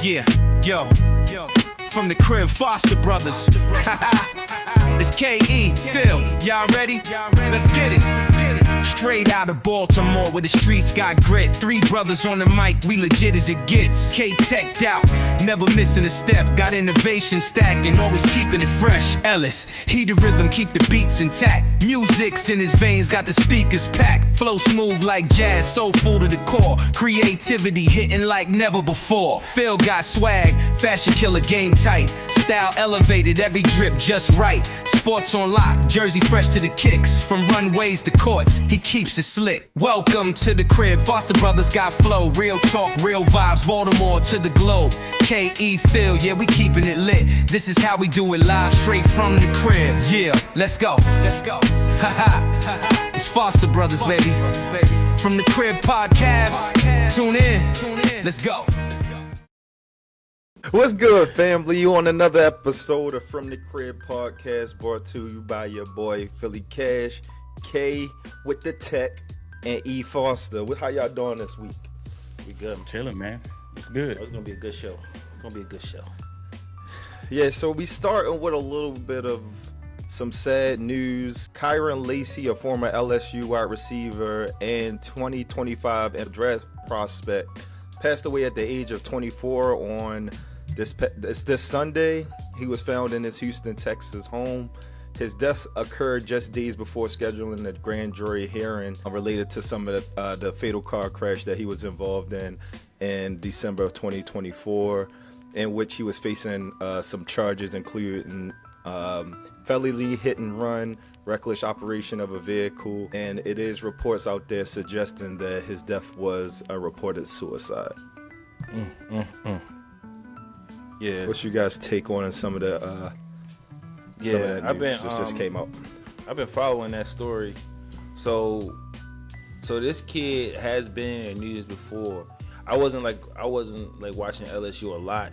Yeah, yo, from the crib, Foster Brothers. It's K.E., Phil, y'all ready? Let's get it. Straight out of Baltimore where the streets got grit. Three brothers on the mic, we legit as it gets. K-teched out, never missing a step. Got innovation stacking, always keeping it fresh. Ellis, he the rhythm, keep the beats intact. Music's in his veins, got the speakers packed. Flow smooth like jazz, soulful to the core. Creativity hitting like never before. Phil got swag, fashion killer, game tight. Style elevated, every drip just right. Sports on lock, jersey fresh to the kicks. From runways to courts, he keeps it slick. Welcome to the crib, Foster Brothers got flow. Real talk, real vibes, Baltimore to the globe. K.E. Phil, yeah, we keeping it lit. This is how we do it live, straight from the crib. Yeah, let's go. It's Foster Brothers, baby. From the crib podcast, tune in. Let's go. What's good, family? You on another episode of From the Crib podcast, brought to you by your boy Philly Cash, K with the tech, and E Foster. How y'all doing this week? We good. I'm chilling, man. It's good. It's gonna be a good show. Yeah, so we starting with a little bit of some sad news. Kyron Lacey, a former LSU wide receiver and 2025 draft prospect, passed away at the age of 24 on this Sunday. He was found in his Houston, Texas home. His death occurred just days before scheduling a grand jury hearing related to some of the fatal car crash that he was involved in December of 2024, in which he was facing some charges including felony hit and run, reckless operation of a vehicle, and it is reports out there suggesting that his death was a reported suicide. Yeah. What's you guys' take on some of the some of that news that just came out? I've been following that story. So this kid has been in the news before. I wasn't like watching LSU a lot,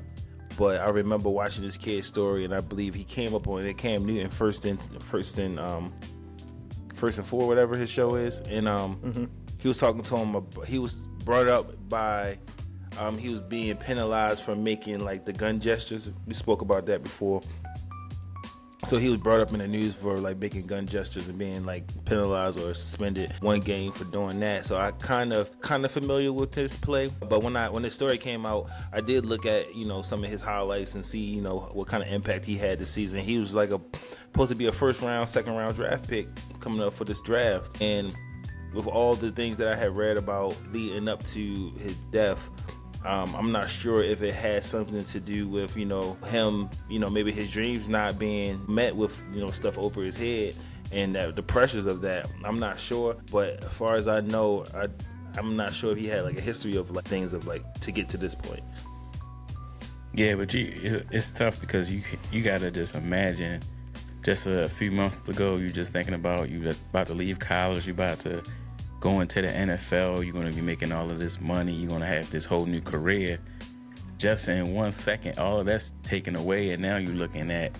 but I remember watching this kid's story, and I believe he came up on it. Cam Newton first and four, whatever his show is, and he was talking to him. He was brought up by. He was being penalized for making like the gun gestures. We spoke about that before. So he was brought up in the news for like making gun gestures and being like penalized or suspended one game for doing that. So I kind of familiar with his play. But when the story came out, I did look at some of his highlights and see what kind of impact he had this season. He was like supposed to be a first round, second round draft pick coming up for this draft. And with all the things that I had read about leading up to his death, I'm not sure if it had something to do with, him, maybe his dreams not being met with, stuff over his head and the pressures of that. I'm not sure. But as far as I know, I'm not sure if he had like a history of like things of like to get to this point. Yeah, but it's tough because you got to just imagine just a few months ago, you just thinking about you about to leave college, you about to go into the NFL, you're going to be making all of this money, you're going to have this whole new career. Just in 1 second, all of that's taken away, and now you're looking at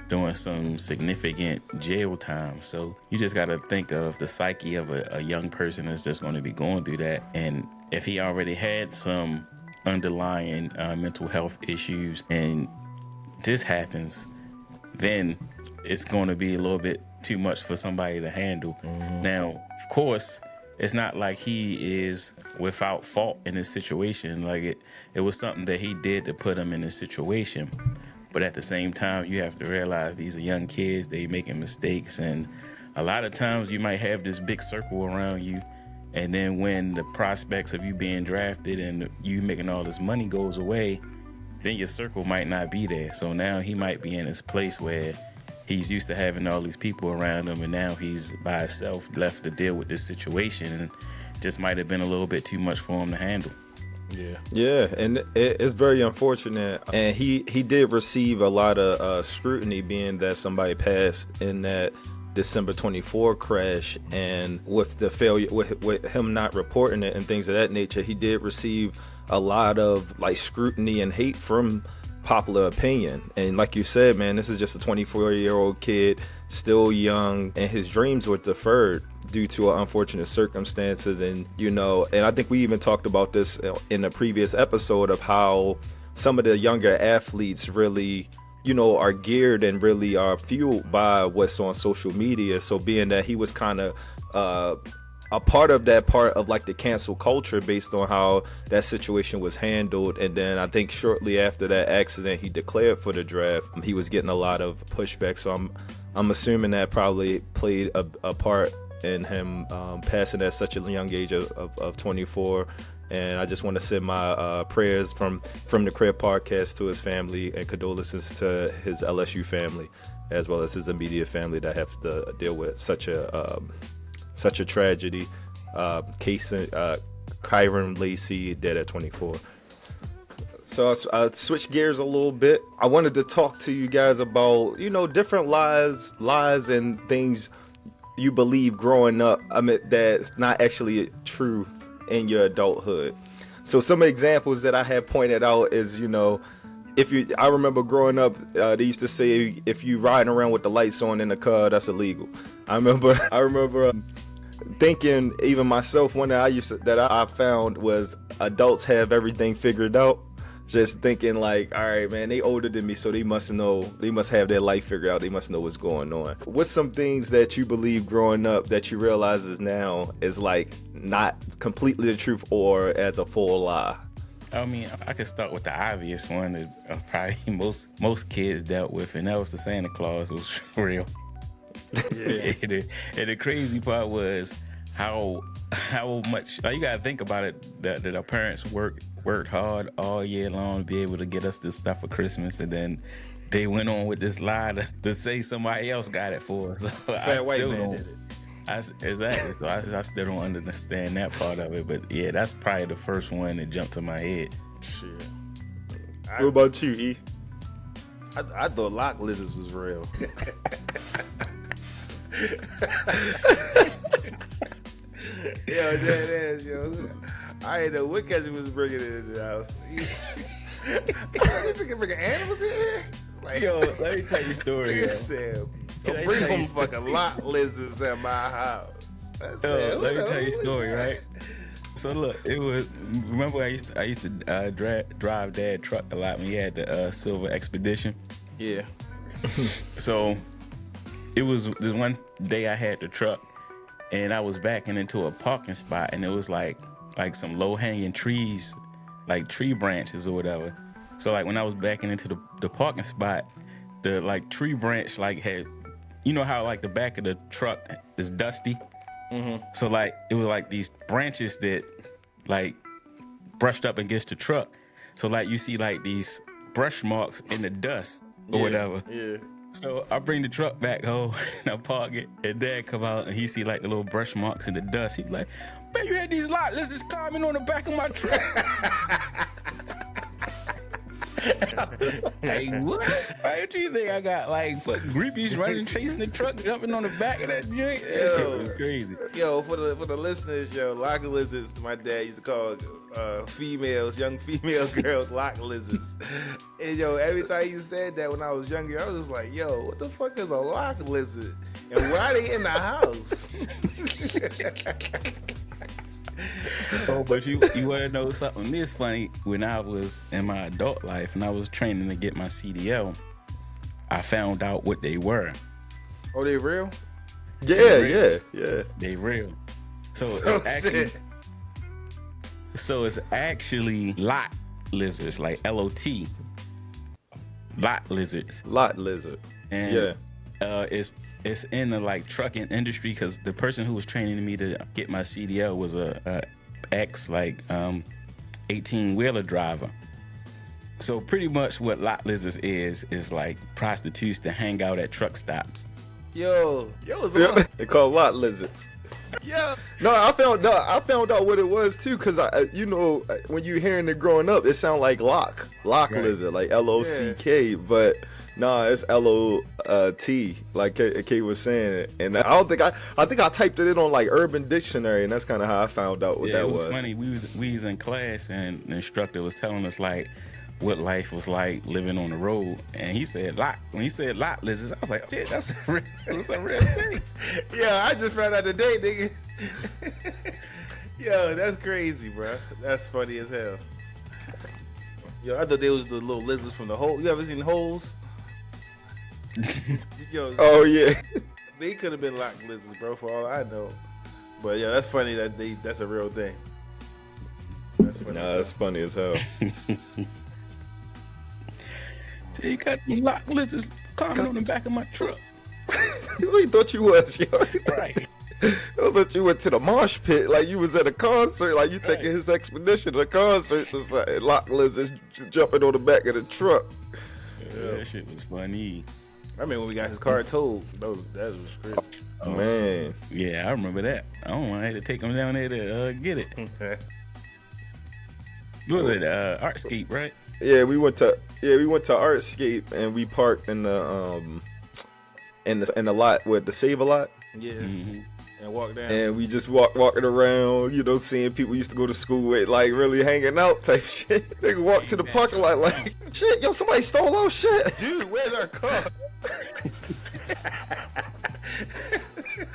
doing some significant jail time. So you just got to think of the psyche of a young person that's just going to be going through that. And if he already had some underlying mental health issues and this happens, then it's going to be a little bit too much for somebody to handle. Now, of course, it's not like he is without fault in this situation. Like it was something that he did to put him in this situation. But at the same time, you have to realize these are young kids, they making mistakes. And a lot of times you might have this big circle around you. And then when the prospects of you being drafted and you making all this money goes away, then your circle might not be there. So now he might be in this place where he's used to having all these people around him, and now he's by himself left to deal with this situation, and just might have been a little bit too much for him to handle. Yeah, and it's very unfortunate. And he did receive a lot of scrutiny, being that somebody passed in that December 24 crash, and with the failure, with him not reporting it and things of that nature, he did receive a lot of like scrutiny and hate from popular opinion. And like you said, man, this is just a 24-year-old kid, still young, and his dreams were deferred due to unfortunate circumstances. And and I think we even talked about this in a previous episode of how some of the younger athletes really, you know, are geared and really are fueled by what's on social media. So being that he was kind of a part of that part of like the cancel culture based on how that situation was handled, and then I think shortly after that accident he declared for the draft, he was getting a lot of pushback. So I'm assuming that probably played a part in him passing at such a young age of 24. And I just want to send my prayers from the Crib podcast to his family, and condolences to his LSU family as well as his immediate family that have to deal with such a tragedy. Case Kyron Lacey dead at 24. So I switch gears a little bit. I wanted to talk to you guys about, you know, different lies and things you believe growing up, I mean, that's not actually true in your adulthood. So some examples that I have pointed out is, you know, I remember growing up, they used to say if you riding around with the lights on in the car, that's illegal. I remember thinking, even myself, one that I found was adults have everything figured out. Just thinking like, all right, man, they older than me, so they must have their life figured out. They must know what's going on. What's some things that you believe growing up that you realize is now is like not completely the truth or as a full lie? I mean, I could start with the obvious one that probably most kids dealt with, and that was the Santa Claus was real. Yeah. and the crazy part was how much, like, you gotta think about it, that our parents worked hard all year long to be able to get us this stuff for Christmas, and then they went on with this lie to say somebody else got it for us. So Fat white man did it. Exactly. So I still don't understand that part of it, but yeah, that's probably the first one that jumped to my head. Shit. What about you, E? I thought lock lizards was real. Yo, that ass, yo. I didn't know what cousin was bringing it in the house. This nigga bringing animals in here? Like, Yo, let me tell you a story. He said, don't bring them fucking lot lizards at my house. Let me tell you a story, right? So look, remember I used to drive Dad truck a lot when he had the Silver Expedition. Yeah. So it was this one day I had the truck, and I was backing into a parking spot, and it was like some low-hanging trees, like tree branches or whatever. So like when I was backing into the parking spot, the like tree branch like had, you know how like the back of the truck is dusty? Mm-hmm. So like it was like these branches that like brushed up against the truck. So like you see like these brush marks in the dust or whatever. Yeah. So I bring the truck back home and I park it, and Dad come out and he see like the little brush marks in the dust. He be like, man, you had these lot lizards climbing on the back of my truck. Hey, what? Why do you think I got like fucking groupies running, chasing the truck, jumping on the back of that joint? That shit was crazy. Yo, for the listeners, yo, lock lizards, my dad used to call young female girls lock lizards. And yo, every time you said that when I was younger, I was just like, yo, what the fuck is a lock lizard? And why are they in the house? Oh, but you want to know something this funny? When I was in my adult life and I was training to get my CDL, I found out what they were. Oh, they real? Yeah. They real. So it's actually lot lizards, like LOT. Lot lizards. Lot lizard. And it's in the like trucking industry, because the person who was training me to get my CDL was a ex 18-wheeler driver. So pretty much what lot lizards is like prostitutes that hang out at truck stops. Yo, they call lot lizards. Yeah. No, I found out what it was too, because you know, when you hearing it growing up, it sound like lock right. Lizard, like LOCK, but nah, it's LOT, like K was saying. And I think I typed it in on like Urban Dictionary, and that's kind of how I found out what that was. It was funny. We was in class, and the instructor was telling us like what life was like living on the road, and he said lot. When he said lot lizards, I was like, oh, shit, that's a real thing. Yeah, I just found out today, nigga. Yo, that's crazy, bro. That's funny as hell. Yo, I thought they was the little lizards from the hole. You ever seen holes? Yo, Oh yeah. they could have been lock lizards, bro, for all I know. But yeah, that's funny that that's a real thing. That's funny. Nah, that's funny as hell. You got them lock lizards climbing on the back of my truck. Who you thought you was, yo? Right. I thought you went to the mosh pit like you was at a concert, like you taking his expedition to a concert. Just like lock lizards jumping on the back of the truck. Yeah, that shit was funny. I mean, when we got his car towed, that was crazy. Oh, man. Yeah, I remember that. I don't want to have to take him down there to get it. What was it? Artscape, right? Yeah, we went to Artscape and we parked in the lot with the Save a Lot. Yeah. Mm-hmm. And walk down. And we just walking around, you know, seeing people we used to go to school with, like really hanging out type shit. They walk to the parking lot like, shit, yo, somebody stole our shit. Dude, where's our car?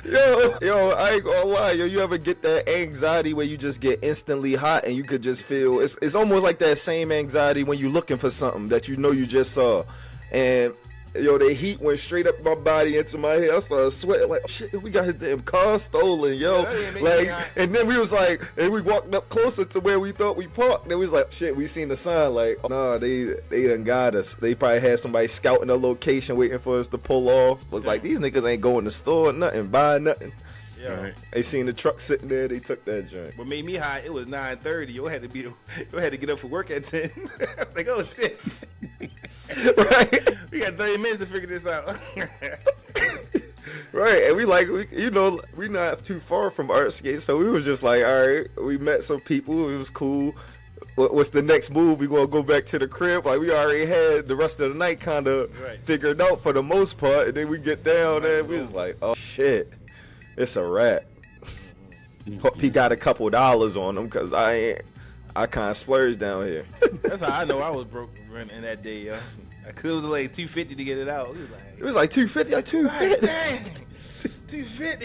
Yo, I ain't gonna lie, yo, you ever get that anxiety where you just get instantly hot and you could just feel, it's almost like that same anxiety when you looking for something that you know you just saw. And yo, the heat went straight up my body into my head. I started sweating like, shit, we got his damn car stolen, yo. Like, and then we was like, and we walked up closer to where we thought we parked. Then we was like, shit, we seen the sign. Like, nah, they done got us. They probably had somebody scouting the location, waiting for us to pull off. Was like, these niggas ain't going to the store, nothing, buying nothing. Yeah. Right. They seen the truck sitting there. They took that joint. What made me hot, it was 9:30. You had to get up for work at 10. I'm like, oh shit. Right. We got 30 minutes to figure this out. Right, and we not too far from Artscape, so we was just like, all right, we met some people, it was cool. What's the next move? We gonna go back to the crib? Like, we already had the rest of the night kind of figured out for the most part, and then we get down there, and we was like, oh shit, it's a wrap. Hope he got a couple dollars on him, cause I kind of splurged down here. That's how I know I was broke in that day, yo. Cause it was like $250 to get it out. It was like $250, like $250. Dang, $250.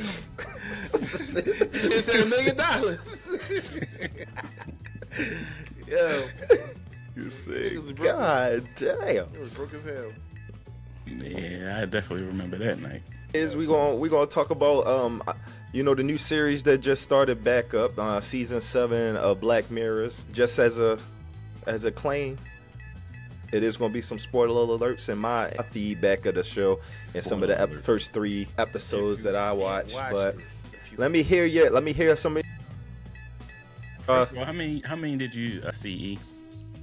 You should have said $1 million. Yo, You see, was broke. God damn. it was broke as hell. Yeah, I definitely remember that night. We gonna talk about the new series that just started back up, season 7 of Black Mirrors. Just as a claim, it is gonna be some spoiler alerts in my feedback of the show and some of the first 3 episodes that I watched. But let me hear some. First of all, how many did you see?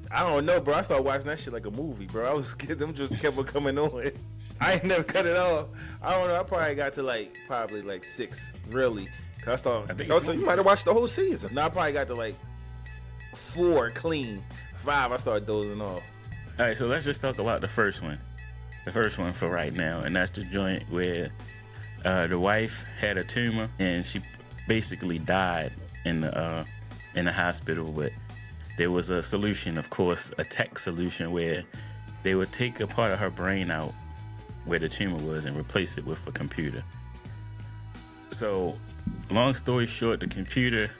I don't know, bro. I started watching that shit like a movie, bro. Them just kept on coming on. I ain't never cut it off. I don't know. I probably got to probably 6, really. Cause I think So you might have watched the whole season. No, I probably got to 4 clean. 5, I started dozing off. All right, so let's just talk about the first one. The first one for right now, and that's the joint where the wife had a tumor and she basically died in the hospital. But there was a solution, of course, a tech solution where they would take a part of her brain out where the tumor was and replace it with a computer. So, long story short, the computer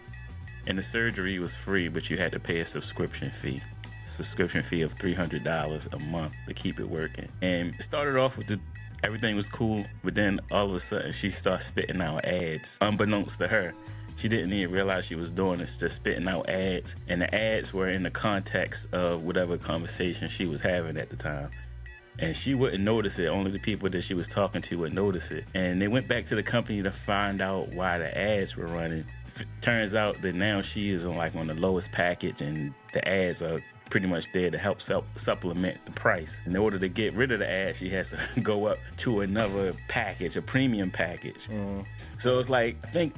and the surgery was free, but you had to pay a subscription fee. Subscription fee of $300 a month to keep it working. And it started off with everything was cool, but then all of a sudden she starts spitting out ads. Unbeknownst to her, she didn't even realize she was doing this, just spitting out ads. And the ads were in the context of whatever conversation she was having at the time. And she wouldn't notice it. Only the people that she was talking to would notice it. And they went back to the company to find out why the ads were running. Turns out that now she is on the lowest package, and the ads are pretty much there to help supplement the price. In order to get rid of the ads, she has to go up to another package, a premium package. So it's I think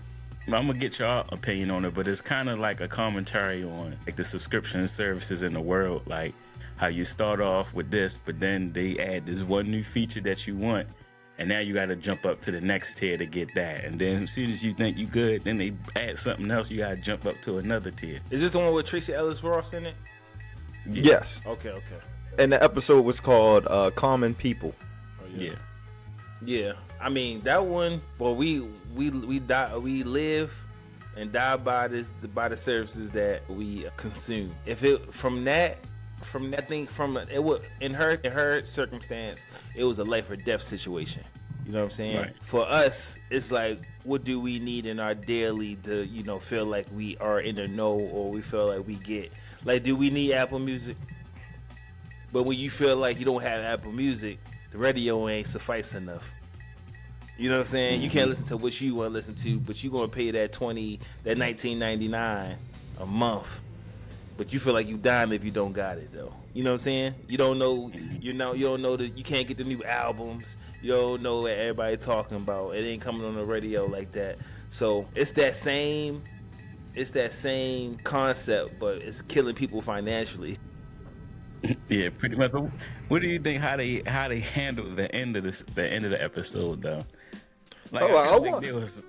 I'm gonna get your opinion on it, but it's kind of like a commentary on the subscription services in the world, like how you start off with this, but then they add this one new feature that you want, and now you got to jump up to the next tier to get that. And then as soon as you think you good, then they add something else, you got to jump up to another tier. Is this the one with Tracy Ellis Ross in it? Yeah. Yes. Okay. And the episode was called Common People. Oh, Yeah. I mean, that one. Well, we live and die by the services that we consume. If it from that from that thing, from it was in her circumstance, it was a life or death situation. You know what I'm saying? Right. For us, it's like, what do we need in our daily to, feel like we are in the know, or we feel like we get, like, do we need Apple Music? But when you feel like you don't have Apple Music, the radio ain't suffice enough. You know what I'm saying? You can't listen to what you want to listen to, but you gonna pay that $19.99 a month. But you feel like you dying if you don't got it, though. You know what I'm saying? You don't know. You don't know that you can't get the new albums. You don't know what everybody talking about. It ain't coming on the radio like that. So it's that same concept, but it's killing people financially. Yeah, pretty much. But what do you think? How they handled the end of the episode, though? Like, I think there was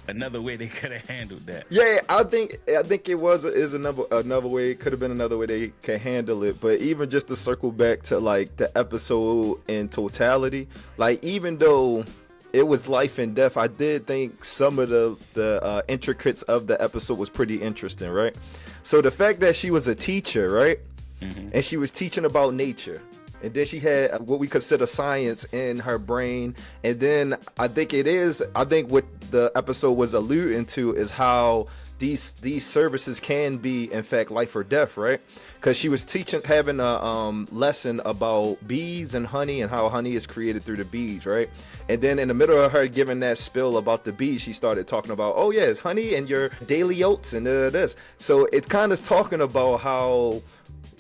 another way they could have handled that. Yeah, I think is another way. It could have been another way they can handle it. But even just to circle back to like the episode in totality, like even though it was life and death, I did think some of the intricacies of the episode was pretty interesting, right? So the fact that she was a teacher, right? Mm-hmm. And she was teaching about nature. And then she had what we consider science in her brain. And then I think what the episode was alluding to is how these services can be, in fact, life or death, right? Because she was having a lesson about bees and honey and how honey is created through the bees, right? And then in the middle of her giving that spill about the bees, she started talking about, oh yeah, it's honey and your daily oats and this. So it's kind of talking about how,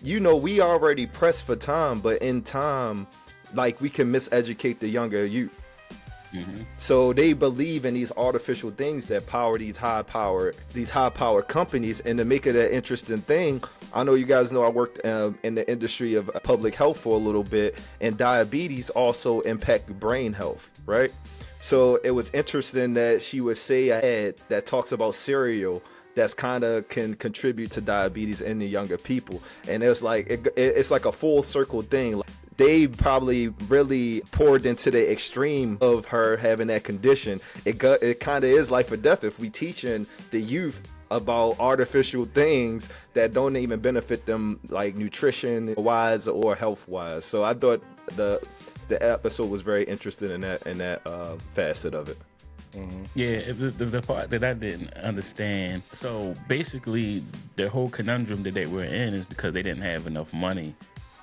we already pressed for time, but in time, like, we can miseducate the younger youth. Mm-hmm. So they believe in these artificial things that power these high power companies. And to make it an interesting thing, I know you guys know I worked in the industry of public health for a little bit, and diabetes also impact brain health, right? So it was interesting that she would say a ad that talks about cereal that's kind of can contribute to diabetes in the younger people. And it's like it's like a full circle thing. Like, they probably really poured into the extreme of her having that condition. It kind of is life or death if we teaching the youth about artificial things that don't even benefit them, like nutrition wise or health wise. So I thought the episode was very interesting in that facet of it. Mm-hmm. Yeah, the part that I didn't understand. So basically, the whole conundrum that they were in is because they didn't have enough money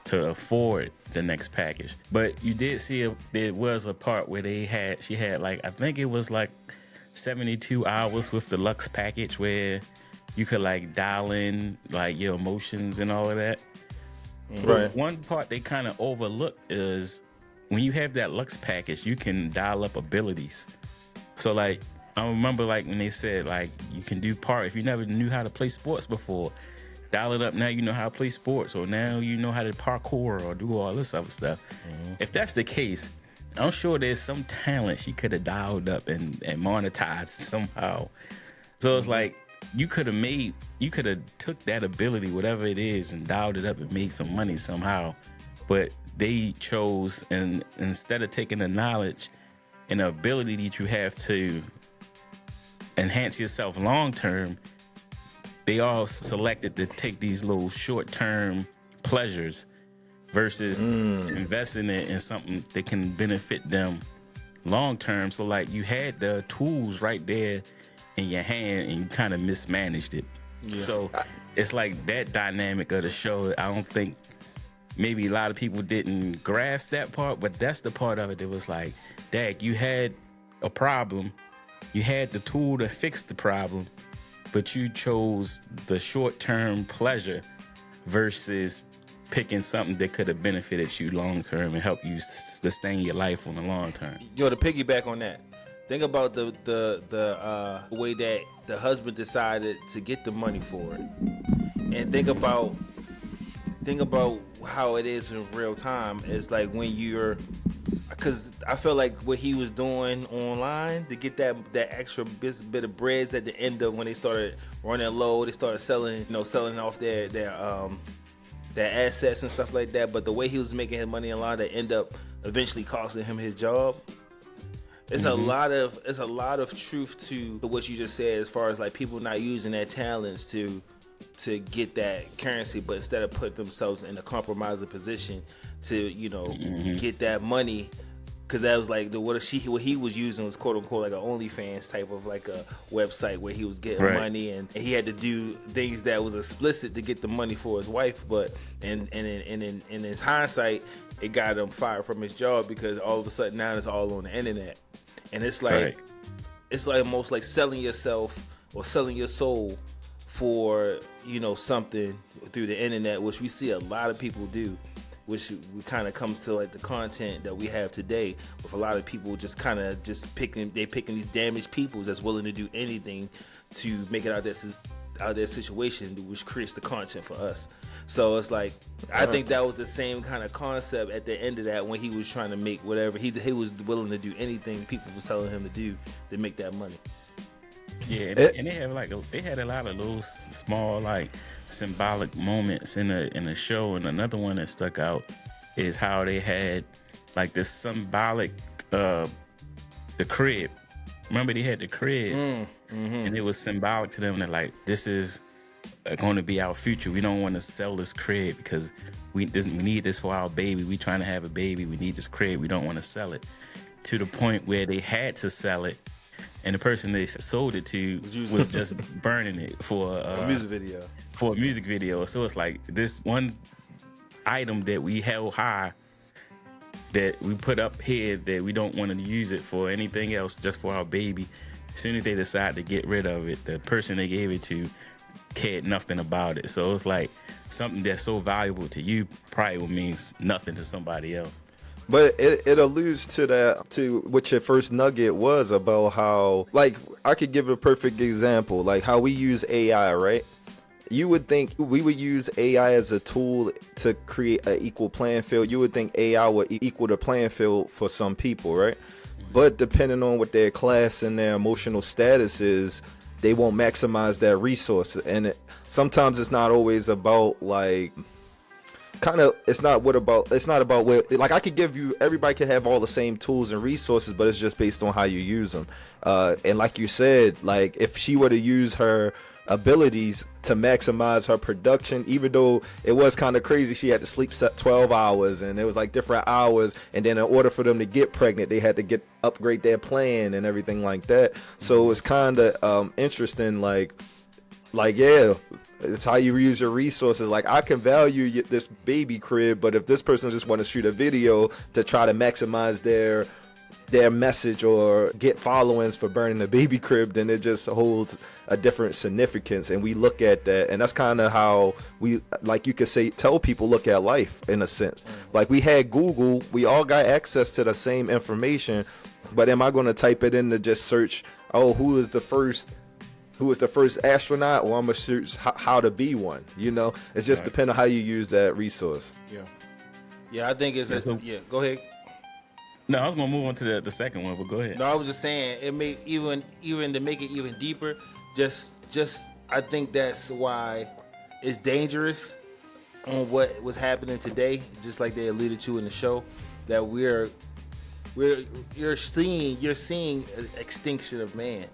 to afford the next package. But you did see there was a part where she had like, I think it was like 72 hours with the Lux package where you could like dial in like your emotions and all of that. Right. But one part they kind of overlooked is when you have that Lux package, you can dial up abilities. So like, I remember like when they said like you can do if you never knew how to play sports before, dial it up, now you know how to play sports, or now you know how to parkour or do all this other stuff. Mm-hmm. If that's the case, I'm sure there's some talent she could have dialed up and monetized somehow. So it's like you could have took that ability, whatever it is, and dialed it up and made some money somehow. But they chose, and instead of taking the knowledge and the ability that you have to enhance yourself long term, they all selected to take these little short term pleasures versus investing it in something that can benefit them long term. So like you had the tools right there in your hand and you kind of mismanaged it. Yeah. So it's like that dynamic of the show. I don't think maybe a lot of people didn't grasp that part, but that's the part of it that was like, Dag, you had a problem, you had the tool to fix the problem, but you chose the short-term pleasure versus picking something that could have benefited you long-term and help you sustain your life on the long term. To piggyback on that, think about the way that the husband decided to get the money for it, and think about how it is in real time. It's like when because I feel like what he was doing online to get that extra bit of breads at the end of when they started running low, they started selling off their assets and stuff like that. But the way he was making his money online, that end up eventually costing him his job. It's a lot of truth to what you just said, as far as like people not using their talents to to get that currency, but instead of put themselves in a compromising position to, you know, get that money. Cause that was like what he was using was quote unquote like an OnlyFans type of like a website where he was getting money and he had to do things that was explicit to get the money for his wife. But in his hindsight, it got him fired from his job because all of a sudden now it's all on the internet, and it's like it's like almost like selling yourself or selling your soul for, you know, something through the internet, which we see a lot of people do. Which we kind of comes to like the content that we have today, with a lot of people just kind of just picking these damaged people that's willing to do anything to make it out of their situation, which creates the content for us. So it's like I think that was the same kind of concept at the end of that when he was trying to make whatever he was willing to do anything people was telling him to do to make that money. Yeah, and they had a lot of little small like symbolic moments in the show, and another one that stuck out is how they had like this symbolic the crib. Remember they had the crib, and it was symbolic to them that like this is going to be our future. We don't want to sell this crib because we need this for our baby. We trying to have a baby. We need this crib. We don't want to sell it, to the point where they had to sell it. And the person they sold it to was just burning it for a music video. For a music video. So it's like this one item that we held high, that we put up here, that we don't want to use it for anything else, just for our baby. As soon as they decide to get rid of it, the person they gave it to cared nothing about it. So it's like something that's so valuable to you probably will mean nothing to somebody else. But it alludes to that, to what your first nugget was about how, like, I could give a perfect example, like how we use AI, right? You would think we would use AI as a tool to create an equal playing field. You would think AI would equal the playing field for some people, right? But depending on what their class and their emotional status is, they won't maximize that resource. And sometimes it's not always about like... it's not about what, like I could give you, everybody can have all the same tools and resources, but it's just based on how you use them. And like you said, like if she were to use her abilities to maximize her production, even though it was kind of crazy, she had to sleep 12 hours and it was like different hours, and then in order for them to get pregnant, they had to upgrade their plan and everything like that. So it's kind of interesting, like yeah, it's how you use your resources. Like I can value this baby crib, but if this person just want to shoot a video to try to maximize their message or get followings for burning the baby crib, then it just holds a different significance. And we look at that, and that's kind of how we, like you could say, tell people look at life in a sense. Like we had Google, we all got access to the same information, but am I going to type it in to just search, oh, who was the first astronaut? Well, I'm gonna search how to be one. You know, it's just depending on how you use that resource. Yeah, I think it's go ahead. No, I was gonna move on to the second one, but go ahead. No, I was just saying it may even to make it even deeper. Just I think that's why it's dangerous on what was happening today. Just like they alluded to in the show, that you're seeing extinction of man.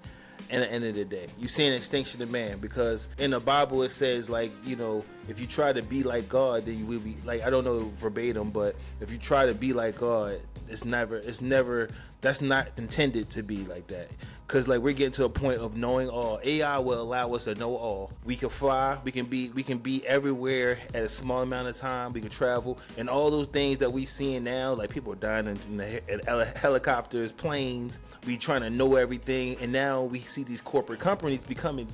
At the end of the day, you see an extinction of man, because in the Bible it says, like, you know, if you try to be like God, then you will be like, I don't know verbatim, but if you try to be like God, it's never that's not intended to be like that. Because like we're getting to a point of knowing all. AI will allow us to know all. We can fly, we can be everywhere at a small amount of time. We can travel, and all those things that we seeing now, like people are dying in helicopters, planes. We trying to know everything, and now we see these corporate companies becoming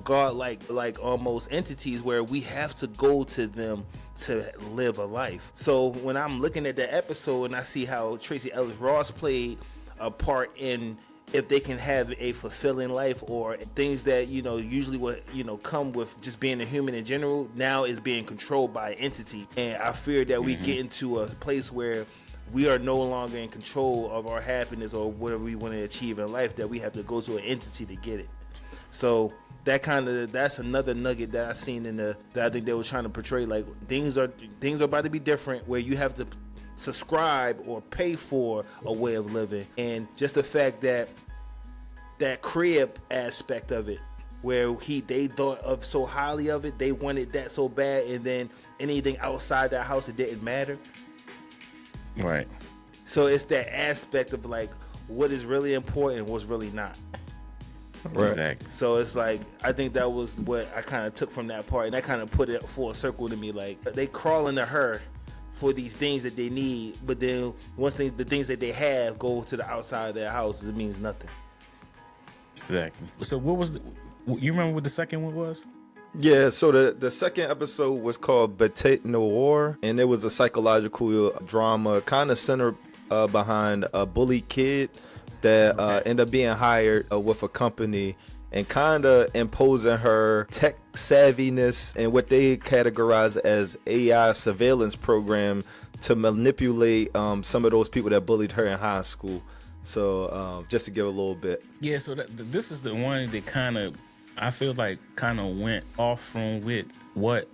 godlike, like almost entities where we have to go to them to live a life. So when I'm looking at that episode and I see how Tracy Ellis Ross played a part in if they can have a fulfilling life, or things that, you know, usually what, you know, come with just being a human in general, now is being controlled by an entity. And I fear that we get into a place where we are no longer in control of our happiness or whatever we want to achieve in life, that we have to go to an entity to get it. So that's another nugget that I seen that I think they were trying to portray. Like things are about to be different, where you have to subscribe or pay for a way of living. And just the fact that crib aspect of it where they thought of so highly of it, they wanted that so bad, and then anything outside that house, it didn't matter. Right. So it's that aspect of like what is really important and what's really not. Right. Exactly. So it's like, I think that was what I kind of took from that part, and that kind of put it full circle to me. Like, they crawling to her for these things that they need, but then once the things that they have go to the outside of their house, it means nothing. Exactly. So what was you remember what the second one was? Yeah, so the second episode was called Batanawar, and it was a psychological drama kind of centered behind a bullied kid that ended up being hired with a company and kind of imposing her tech savviness and what they categorize as AI surveillance program to manipulate some of those people that bullied her in high school. So just to give a little bit. Yeah, so this is the one that kind of, I feel like, kind of went off from with what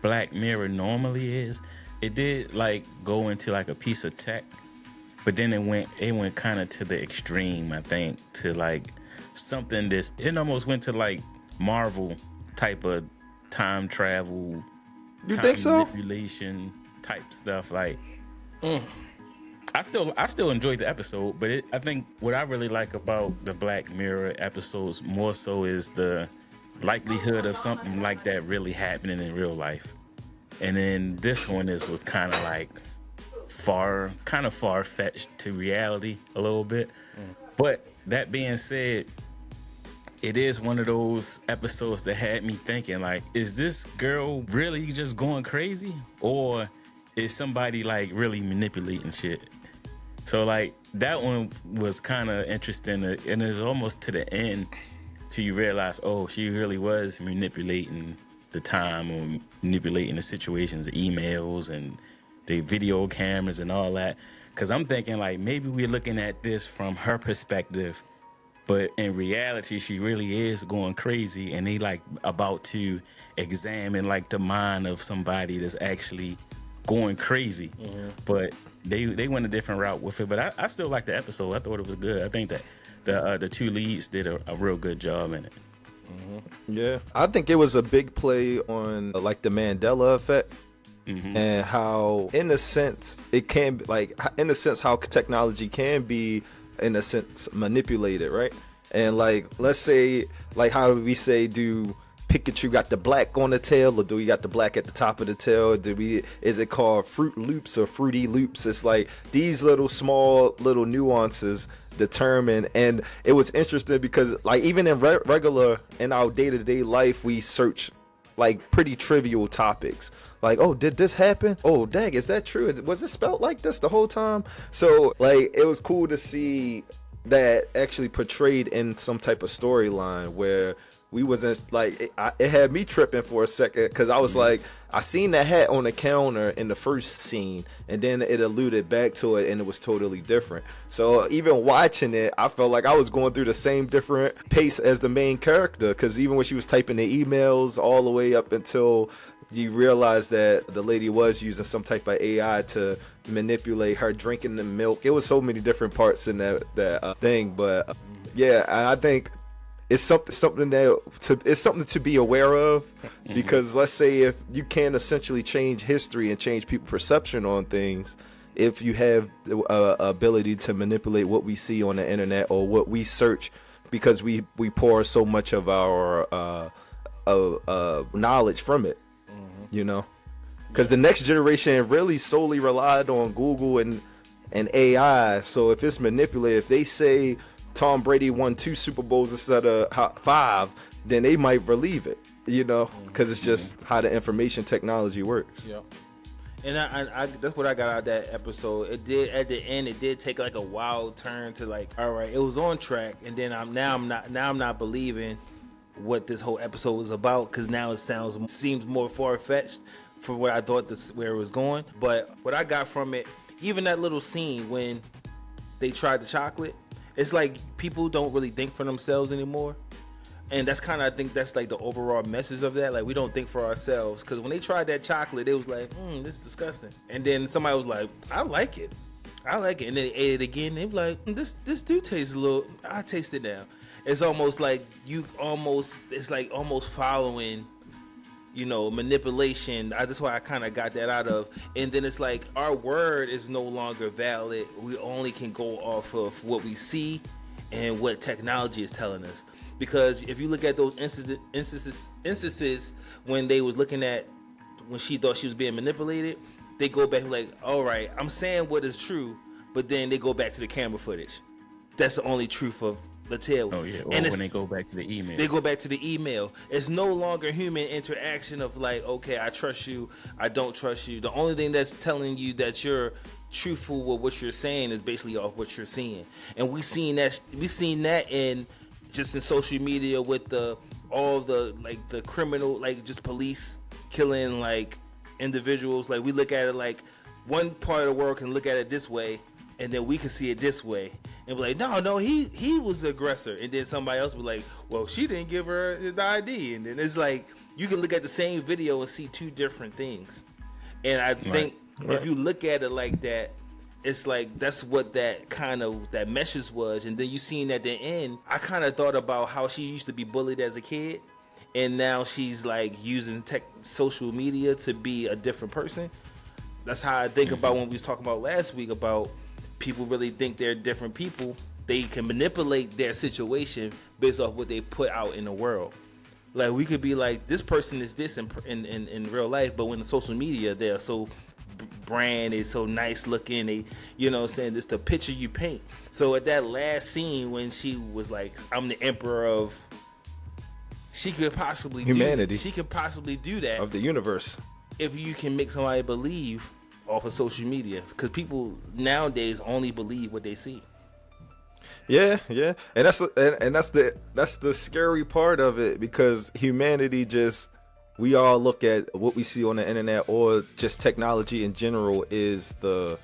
Black Mirror normally is. It did like go into like a piece of tech, but then it went kind of to the extreme, I think, to like something it almost went to like Marvel type of time travel, You time think so? manipulation type stuff. Like, I still enjoyed the episode, but I think what I really like about the Black Mirror episodes more so is the likelihood of something like that really happening in real life. And then this one was kind of like far-fetched to reality a little bit. But that being said, it is one of those episodes that had me thinking, like, is this girl really just going crazy, or is somebody like really manipulating shit? So like that one was kind of interesting, and it's almost to the end till you realize, oh, she really was manipulating the time or manipulating the situations, the emails and the video cameras and all that. Because I'm thinking like maybe we're looking at this from her perspective, but in reality she really is going crazy, and they like about to examine like the mind of somebody that's actually going crazy. But they went a different route with it. But I still like the episode. I thought it was good. I think that the two leads did a real good job in it. Yeah, I think it was a big play on like the Mandela effect. And how, in a sense, it can be like, in a sense, how technology can be, in a sense, manipulated, right? And like, let's say, like, how do we say, do Pikachu got the black on the tail, or do we got the black at the top of the tail? Is it called Fruit Loops or Fruity Loops? It's like these small little nuances determine. And it was interesting because like even in regular in our day-to-day life, we search like pretty trivial topics. Like, oh, did this happen? Oh, dang, is that true? Was it spelled like this the whole time? So, like, it was cool to see that actually portrayed in some type of storyline where we wasn't, like, it had me tripping for a second because I was like, I seen that hat on the counter in the first scene, and then it alluded back to it, and it was totally different. So even watching it, I felt like I was going through the same different pace as the main character, because even when she was typing the emails all the way up until you realize that the lady was using some type of AI to manipulate her drinking the milk. It was so many different parts in that thing, but yeah, I think it's something to be aware of, because let's say if you can essentially change history and change people's perception on things, if you have the ability to manipulate what we see on the internet or what we search, because we pour so much of our knowledge from it. You know, because the next generation really solely relied on Google and AI. So if it's manipulated, if they say Tom Brady won 2 Super Bowls instead of 5, then they might believe it, you know, because it's just how the information technology works. Yeah. And I that's what I got out of that episode. It did, at the end, it did take like a wild turn to like, all right, it was on track, and then I'm not believing what this whole episode was about, because now it seems more far-fetched for what I thought where it was going. But what I got from it, even that little scene when they tried the chocolate, it's like people don't really think for themselves anymore. And that's kind of, I think that's like the overall message of that. Like, we don't think for ourselves, because when they tried that chocolate, it was like, this is disgusting. And then somebody was like, I like it. And then they ate it again. They were like, this do taste a little, I taste it now. it's almost like it's like almost following, manipulation. That's why I kind of got that out of. And then it's like our word is no longer valid. We only can go off of what we see and what technology is telling us. Because if you look at those instances when they was looking at when she thought she was being manipulated, they go back like, all right, I'm saying what is true, but then they go back to the camera footage. That's the only truth of the tale. Oh yeah, or and when they go back to the email. They go back to the email. It's no longer human interaction of like, okay, I trust you, I don't trust you. The only thing that's telling you that you're truthful with what you're saying is basically off what you're seeing. And we've seen that in just in social media with all the criminal, like just police killing like individuals. Like we look at it like one part of the world can look at it this way, and then we can see it this way and be like, no, he was the aggressor. And then somebody else was like, well, she didn't give her the ID. And then it's like you can look at the same video and see two different things. And I think if you look at it like that, it's like that's what that message was. And then you seen at the end, I kind of thought about how she used to be bullied as a kid, and now she's like using social media to be a different person. That's how I think about when we was talking about last week about people really think they're different people. They can manipulate their situation based off what they put out in the world. Like we could be like, this person is this in real life, but when the social media, they're so branded, so nice looking. They, what I'm saying, it's the picture you paint. So at that last scene when she was like, I'm the emperor of, she could possibly humanity. She could possibly do that of the universe. If you can make somebody believe off of social media, because people nowadays only believe what they see. Yeah, and that's the scary part of it, because humanity we all look at what we see on the internet or just technology in general is the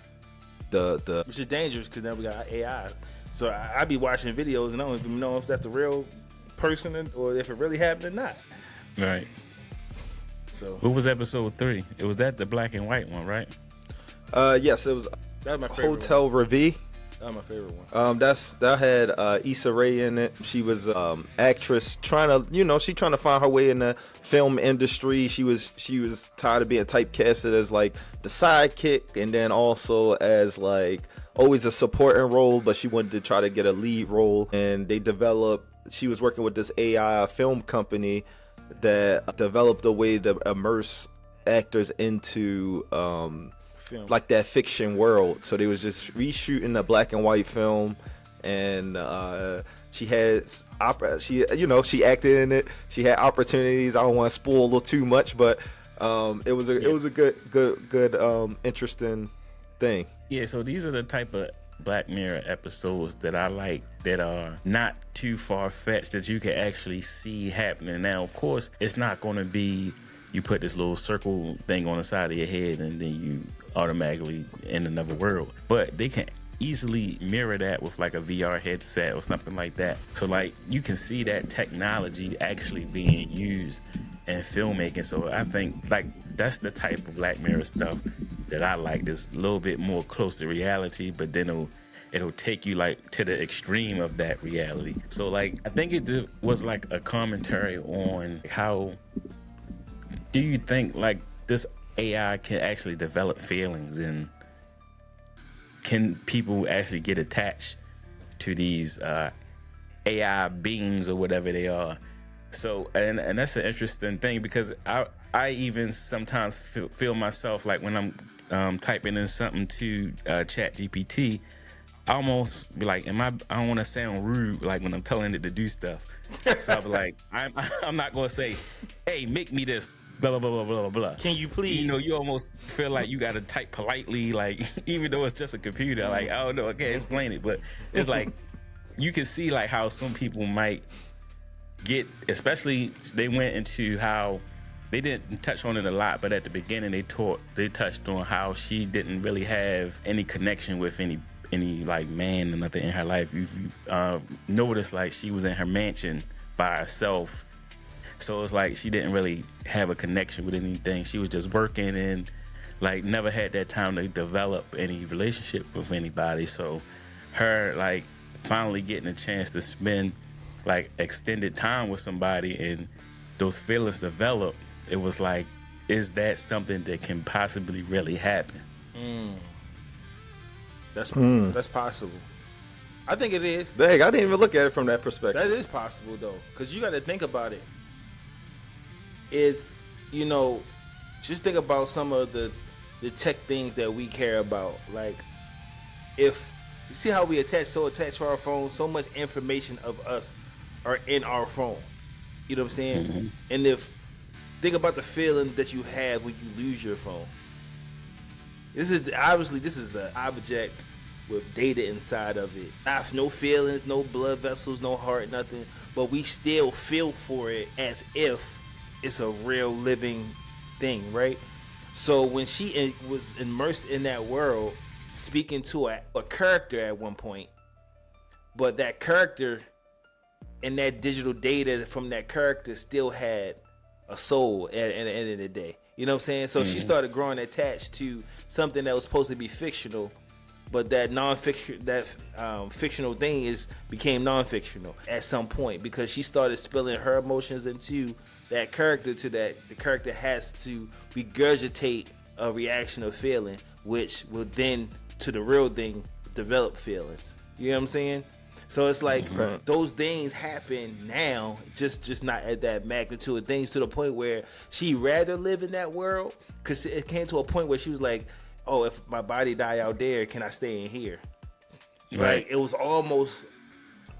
which is dangerous because now we got AI. So I be watching videos and I don't even know if that's the real person or if it really happened or not. Right. So what was episode 3? It was the black and white one, right? Yes, it was. That was my favorite Hotel one. Revue. That was my favorite one. That had Issa Rae in it. She was actress trying to find her way in the film industry. She was tired of being typecasted as like the sidekick, and then also as like always a supporting role, but she wanted to try to get a lead role. And she was working with this AI film company that developed a way to immerse actors into film, like that fiction world. So they was just reshooting a black and white film, and she had she acted in it. She had opportunities. I don't want to spoil a little too much, but it was a good interesting thing. Yeah, so these are the type of Black Mirror episodes that I like, that are not too far-fetched, that you can actually see happening. Now, of course, it's not going to be you put this little circle thing on the side of your head and then you automatically in another world. But they can easily mirror that with like a VR headset or something like that. So like you can see that technology actually being used in filmmaking. So I think like that's the type of Black Mirror stuff that I like. That's a little bit more close to reality, but then it'll take you like to the extreme of that reality. So like I think it was like a commentary on how do you think like this AI can actually develop feelings, and can people actually get attached to these AI beings or whatever they are? So and that's an interesting thing, because I even sometimes feel myself like when I'm typing in something to Chat GPT, I almost be like, I don't want to sound rude like when I'm telling it to do stuff. So I'll be like, I'm not gonna say, hey, make me this blah blah blah blah blah blah. Can you please? You almost feel like you gotta type politely, like even though it's just a computer. Like I don't know, I can't explain it, but it's like you can see like how some people might get, especially they went into how they didn't touch on it a lot, but at the beginning they touched on how she didn't really have any connection with any like man or nothing in her life. You notice like she was in her mansion by herself, so it's like she didn't really have a connection with anything. She was just working and like never had that time to develop any relationship with anybody. So her like finally getting a chance to spend like extended time with somebody and those feelings develop, it was like, is that something that can possibly really happen? That's possible. I think it is. Dang, I didn't even look at it from that perspective. That is possible though, because you got to think about it. It's, you know, just think about some of the tech things that we care about. Like, if you see how we attached to our phones, so much information of us are in our phone. You know what I'm saying? Mm-hmm. And if think about the feeling that you have when you lose your phone. This is an object with data inside of it. No feelings, no blood vessels, no heart, nothing. But we still feel for it as if it's a real living thing, right? So when she was immersed in that world, speaking to a character at one point, but that character and that digital data from that character still had a soul at the end of the day. You know what I'm saying? So she started growing attached to something that was supposed to be fictional, but that fictional thing became non-fictional at some point, because she started spilling her emotions into that character, the character has to regurgitate a reaction of feeling, which will then, to the real thing, develop feelings. You know what I'm saying? So it's like those things happen now, just not at that magnitude of things, to the point where she rather live in that world, because it came to a point where she was like, oh, if my body die out there, can I stay in here? Right. Like, it was almost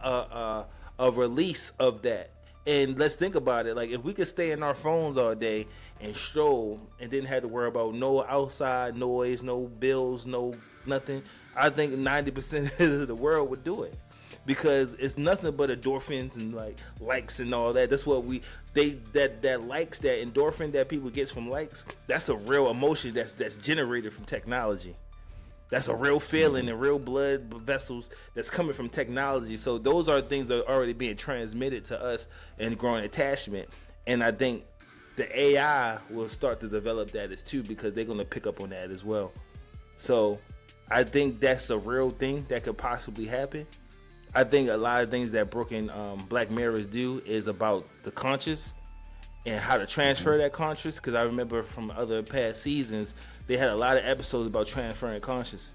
a release of that. And let's think about it. Like, if we could stay in our phones all day and stroll and didn't have to worry about no outside noise, no bills, no nothing, I think 90% of the world would do it. Because it's nothing but endorphins and like likes and all that. That's what that likes, that endorphin that people get from likes, that's a real emotion that's generated from technology. That's a real feeling and real blood vessels that's coming from technology. So those are things that are already being transmitted to us and growing attachment. And I think the AI will start to develop that as too, because they're going to pick up on that as well. So I think that's a real thing that could possibly happen. I think a lot of things that broken Black Mirrors do is about the conscious and how to transfer that conscious. Because I remember from other past seasons, they had a lot of episodes about transferring conscious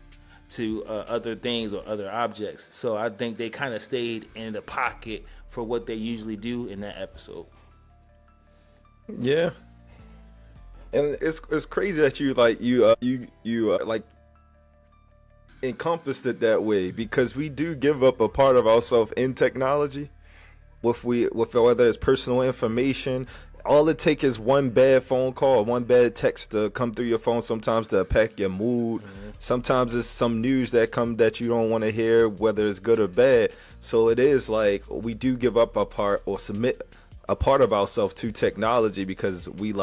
to other things or other objects. So I think they kind of stayed in the pocket for what they usually do in that episode. Yeah, and it's crazy that you encompassed it that way, because we do give up a part of ourselves in technology with whether it's personal information. All it takes is one bad phone call or one bad text to come through your phone sometimes to affect your mood. Sometimes it's some news that you don't want to hear, whether it's good or bad. So it is like we do give up a part or submit a part of ourselves to technology, because we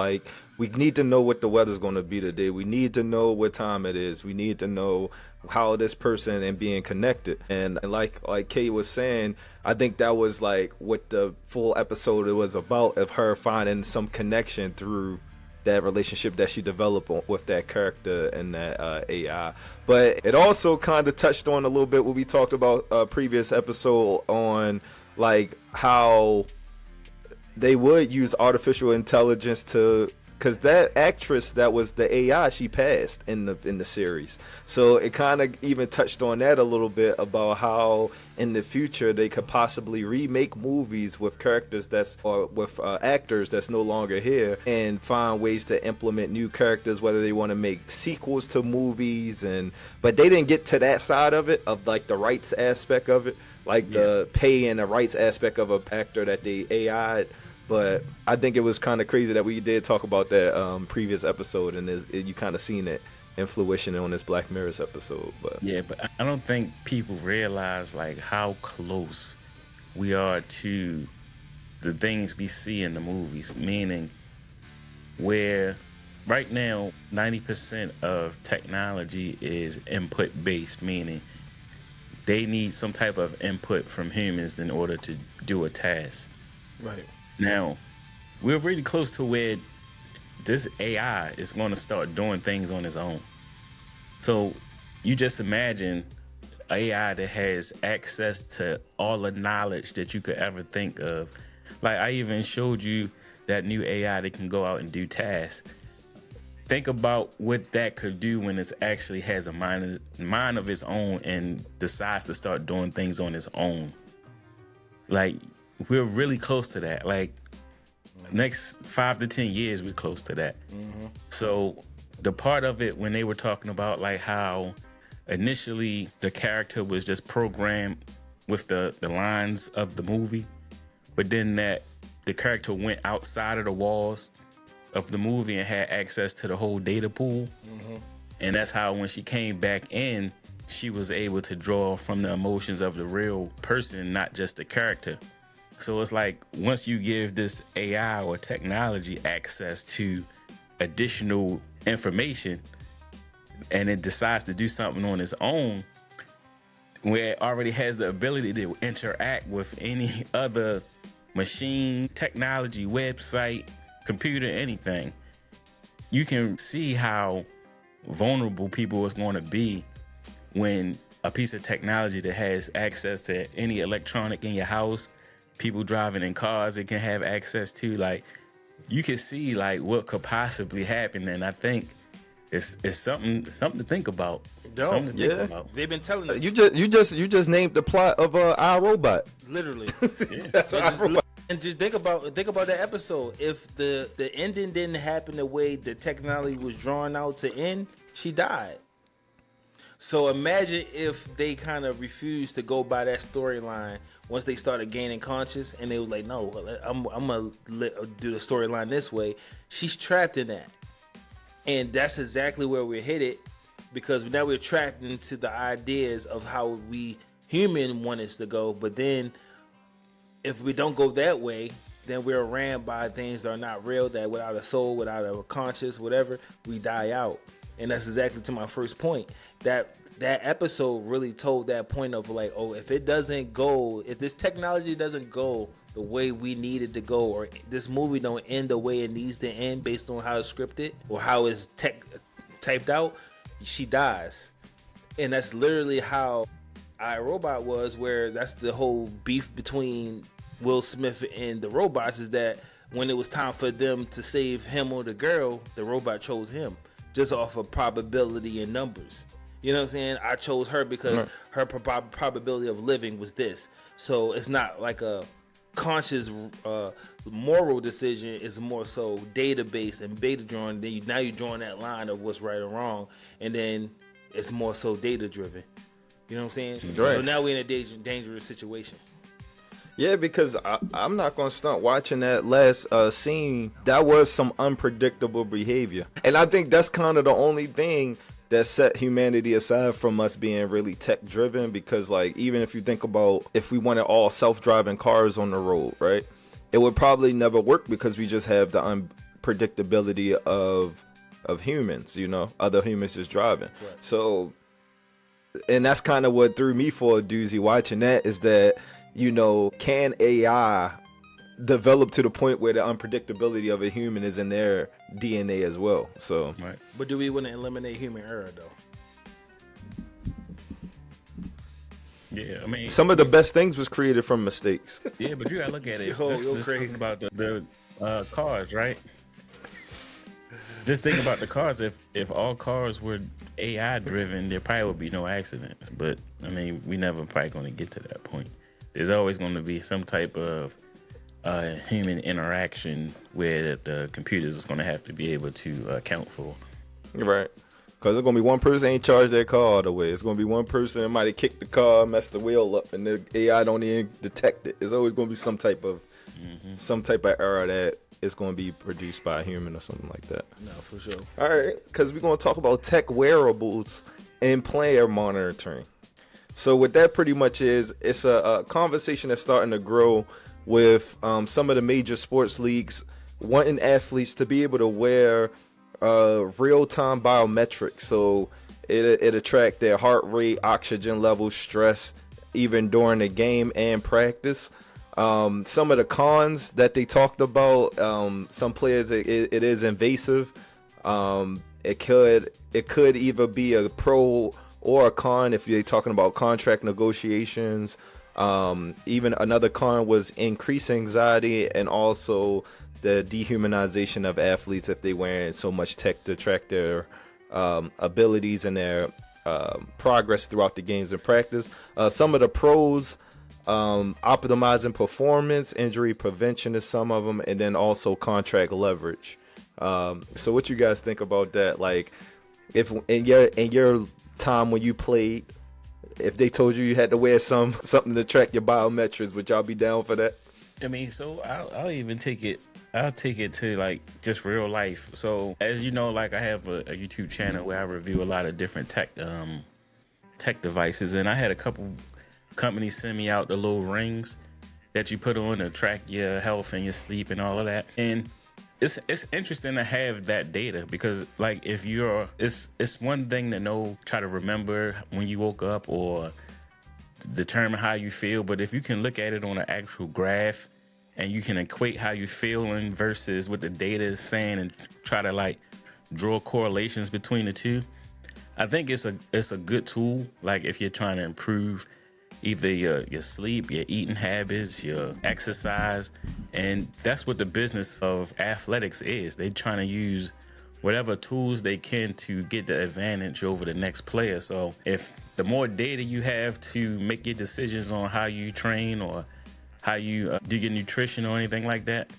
need to know what the weather's going to be today. We need to know what time it is. We need to know how this person and being connected. And like Kay was saying, I think that was like what the full episode was about, of her finding some connection through that relationship that she developed with that character and that AI. But it also kind of touched on a little bit what we talked about previous episode on, like, how they would use artificial intelligence because that actress that was the AI, she passed in the series. So it kind of even touched on that a little bit, about how in the future they could possibly remake movies with characters with actors that's no longer here, and find ways to implement new characters, whether they want to make sequels to movies. But they didn't get to that side of it, of like the rights aspect of it, like the pay and the rights aspect of an actor that they AI'd. But I think it was kind of crazy that we did talk about that previous episode, and you kind of seen it in fruition on this Black Mirrors episode. But I don't think people realize like how close we are to the things we see in the movies. Meaning, where right now 90% of technology is input based, meaning they need some type of input from humans in order to do a task. Right. Now, we're really close to where this AI is going to start doing things on its own. So you just imagine AI that has access to all the knowledge that you could ever think of. Like, I even showed you that new AI that can go out and do tasks. Think about what that could do when it actually has a mind of its own and decides to start doing things on its own. Like, we're really close to that. Like, next 5 to 10 years, we're close to that. So the part of it when they were talking about like how initially the character was just programmed with the lines of the movie, but then that the character went outside of the walls of the movie and had access to the whole data pool. And that's how when she came back in, she was able to draw from the emotions of the real person, not just the character. So it's like once you give this AI or technology access to additional information and it decides to do something on its own, where it already has the ability to interact with any other machine, technology, website, computer, anything, you can see how vulnerable people is going to be when a piece of technology that has access to any electronic in your house, people driving in cars it can have access to, like, you can see like what could possibly happen. And I think it's something to think about. Something to think about. They've been telling us. You just named the plot of iRobot. Literally. Yeah. That's what iRobot. And just think about that episode. If the ending didn't happen the way the technology was drawn out to end, she died. So imagine if they kind of refused to go by that storyline once they started gaining conscious, and they was like, "No, I'm gonna do the storyline this way." She's trapped in that, and that's exactly where we're headed, because now we're trapped into the ideas of how we human want us to go. But then, if we don't go that way, then we're ran by things that are not real, that without a soul, without a conscience, whatever, we die out. And that's exactly to my first point. That episode really told that point of like, oh, if this technology doesn't go the way we need it to go, or this movie don't end the way it needs to end based on how it's scripted or how it's typed out, she dies. And that's literally how iRobot was, where that's the whole beef between Will Smith and the robots, is that when it was time for them to save him or the girl, the robot chose him just off of probability and numbers. You know what I'm saying? I chose her because her probability of living was this. So it's not like a conscious moral decision. It's more so database and beta drawn. Then now you're drawing that line of what's right or wrong, and then it's more so data driven. You know what I'm saying? Right. So now we're in a dangerous situation. Yeah, because I'm not going to stunt watching that last scene. That was some unpredictable behavior. And I think that's kind of the only thing that set humanity aside from us being really tech driven, because like, even if you think about if we wanted all self-driving cars on the road, right, it would probably never work because we just have the unpredictability of humans, you know, other humans just driving. Right. So, and that's kind of what threw me for a doozy watching that, is that, you know, can AI develop to the point where the unpredictability of a human is in their DNA as well? So, Right. But do we want to eliminate human error though? Yeah, I mean, some of the best things was created from mistakes. yeah, but you gotta look at it. Yo, Just you're talking crazy. about the cars, right? Just think about the cars. If all cars were AI driven, there probably would be no accidents. But I mean, we never probably going to get to that point. There's always going to be some type of human interaction where the computers is going to have to be able to account for. Right. Because there's going to be one person ain't charged their car all the way. It's going to be one person that might have kicked the car, messed the wheel up, and the AI don't even detect it. It's always going to be some type of error that is going to be produced by a human or something like that. No, for sure. All right, because we're going to talk about tech wearables and player monitoring. So what that pretty much is, it's a conversation that's starting to grow with some of the major sports leagues wanting athletes to be able to wear real-time biometrics. So it attract their heart rate, oxygen levels, stress, even during the game and practice. Some of the cons that they talked about, some players, it is invasive. It could either be a pro or a con if you're talking about contract negotiations. Even another con was increased anxiety and also the dehumanization of athletes if they wearing so much tech to track their abilities and their progress throughout the games and practice. Some of the pros, optimizing performance, injury prevention is some of them, and then also contract leverage. So what you guys think about that? Like, if in your time when you played, if they told you had to wear something to track your biometrics, would y'all be down for that? I mean, so I'll even take it. I'll take it to like just real life. So as you know, like I have a YouTube channel where I review a lot of different tech devices, and I had a couple companies send me out the little rings that you put on to track your health and your sleep and all of that. And it's interesting to have that data because like if you're it's one thing to try to remember when you woke up or determine how you feel, but if you can look at it on an actual graph and you can equate how you're feeling versus what the data is saying and try to like draw correlations between the two, I think it's a good tool. Like if you're trying to improve either your sleep, your eating habits, your exercise, and that's what the business of athletics is. They're trying to use whatever tools they can to get the advantage over the next player. So if the more data you have to make your decisions on how you train or how you do your nutrition or anything like that,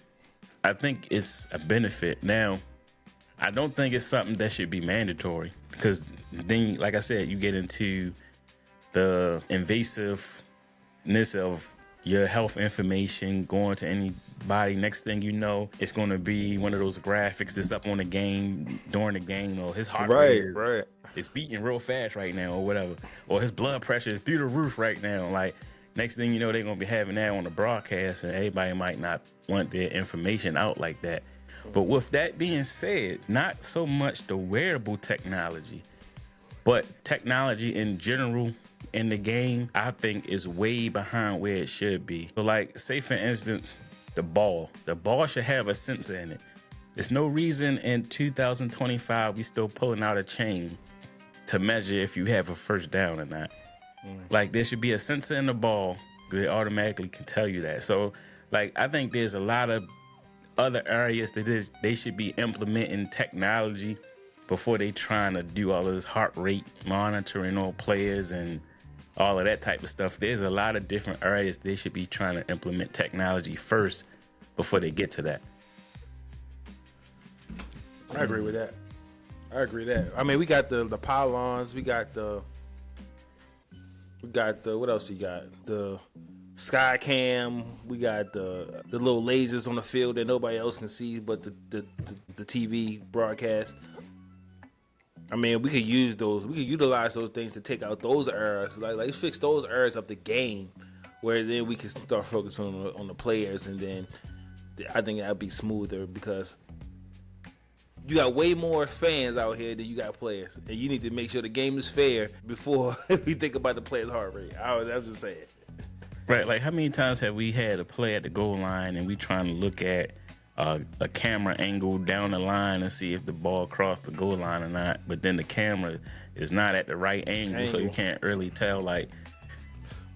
I think it's a benefit. Now, I don't think it's something that should be mandatory because then, like I said, you get into the invasiveness of your health information going to anybody. Next thing you know, it's going to be one of those graphics that's up on the game during the game, or his heart rate is beating real fast right now, or whatever, or his blood pressure is through the roof right now. Like, next thing you know, they're going to be having that on the broadcast, and everybody might not want their information out like that. But with that being said, not so much the wearable technology, but technology in general in the game, I think is way behind where it should be. So like, say for instance, the ball should have a sensor in it. There's no reason in 2025 we still pulling out a chain to measure if you have a first down or not. Like, there should be a sensor in the ball that automatically can tell you that. So like, I think there's a lot of other areas that they should be implementing technology before they trying to do all of this heart rate monitoring on players and all of that type of stuff. There's a lot of different areas they should be trying to implement technology first before they get to that. I agree with that. I mean, we got the pylons, we got the what else we got? The sky cam, we got the little lasers on the field that nobody else can see but the TV broadcast. I mean, we could use those. We could utilize those things to take out those errors. Like fix those errors of the game, where then we can start focusing on the players, and then I think that'd be smoother because you got way more fans out here than you got players, and you need to make sure the game is fair before we think about the player's heart rate. I'm just saying. Right, like how many times have we had a play at the goal line and we trying to look at a camera angle down the line and see if the ball crossed the goal line or not, but then the camera is not at the right angle. So you can't really tell. Like,